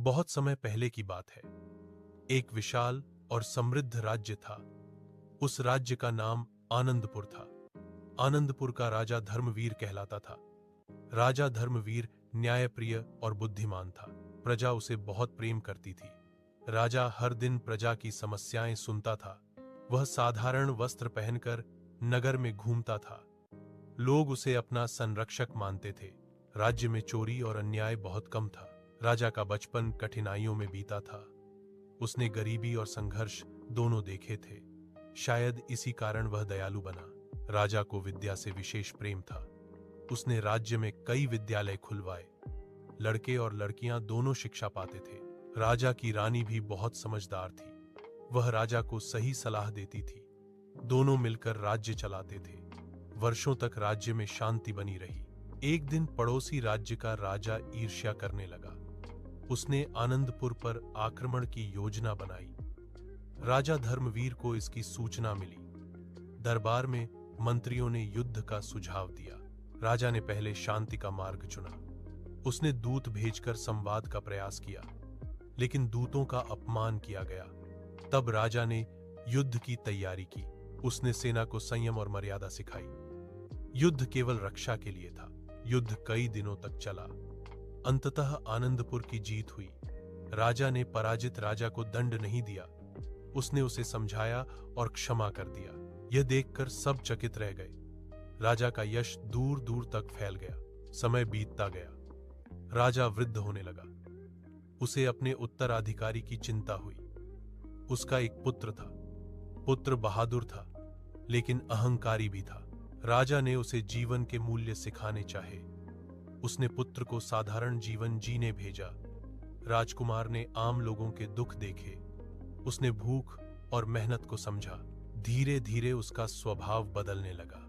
बहुत समय पहले की बात है। एक विशाल और समृद्ध राज्य था। उस राज्य का नाम आनंदपुर था। आनंदपुर का राजा धर्मवीर कहलाता था। राजा धर्मवीर न्यायप्रिय और बुद्धिमान था। प्रजा उसे बहुत प्रेम करती थी। राजा हर दिन प्रजा की समस्याएं सुनता था। वह साधारण वस्त्र पहनकर नगर में घूमता था। लोग उसे अपना संरक्षक मानते थे। राज्य में चोरी और अन्याय बहुत कम था। राजा का बचपन कठिनाइयों में बीता था। उसने गरीबी और संघर्ष दोनों देखे थे। शायद इसी कारण वह दयालु बना। राजा को विद्या से विशेष प्रेम था। उसने राज्य में कई विद्यालय खुलवाए। लड़के और लड़कियां दोनों शिक्षा पाते थे। राजा की रानी भी बहुत समझदार थी। वह राजा को सही सलाह देती थी। दोनों मिलकर राज्य चलाते थे। वर्षों तक राज्य में शांति बनी रही। एक दिन पड़ोसी राज्य का राजा ईर्ष्या करने लगा। उसने आनंदपुर पर आक्रमण की योजना बनाई। राजा धर्मवीर को इसकी सूचना मिली। दरबार में मंत्रियों ने युद्ध का सुझाव दिया। राजा ने पहले शांति का मार्ग चुना। उसने दूत भेजकर संवाद का प्रयास किया, लेकिन दूतों का अपमान किया गया। तब राजा ने युद्ध की तैयारी की। उसने सेना को संयम और मर्यादा सिखाई। युद्ध केवल रक्षा के लिए था। युद्ध कई दिनों तक चला। अंततः आनंदपुर की जीत हुई। राजा ने पराजित राजा को दंड नहीं दिया। उसने उसे समझाया और क्षमा कर दिया। यह देखकर सब चकित रह गए। राजा का यश दूर दूर तक फैल गया। समय बीतता गया। राजा वृद्ध होने लगा। उसे अपने उत्तराधिकारी की चिंता हुई। उसका एक पुत्र था। पुत्र बहादुर था, लेकिन अहंकारी भी था। राजा ने उसे जीवन के मूल्य सिखाने चाहे। उसने पुत्र को साधारण जीवन जीने भेजा। राजकुमार ने आम लोगों के दुख देखे। उसने भूख और मेहनत को समझा। धीरे धीरे उसका स्वभाव बदलने लगा।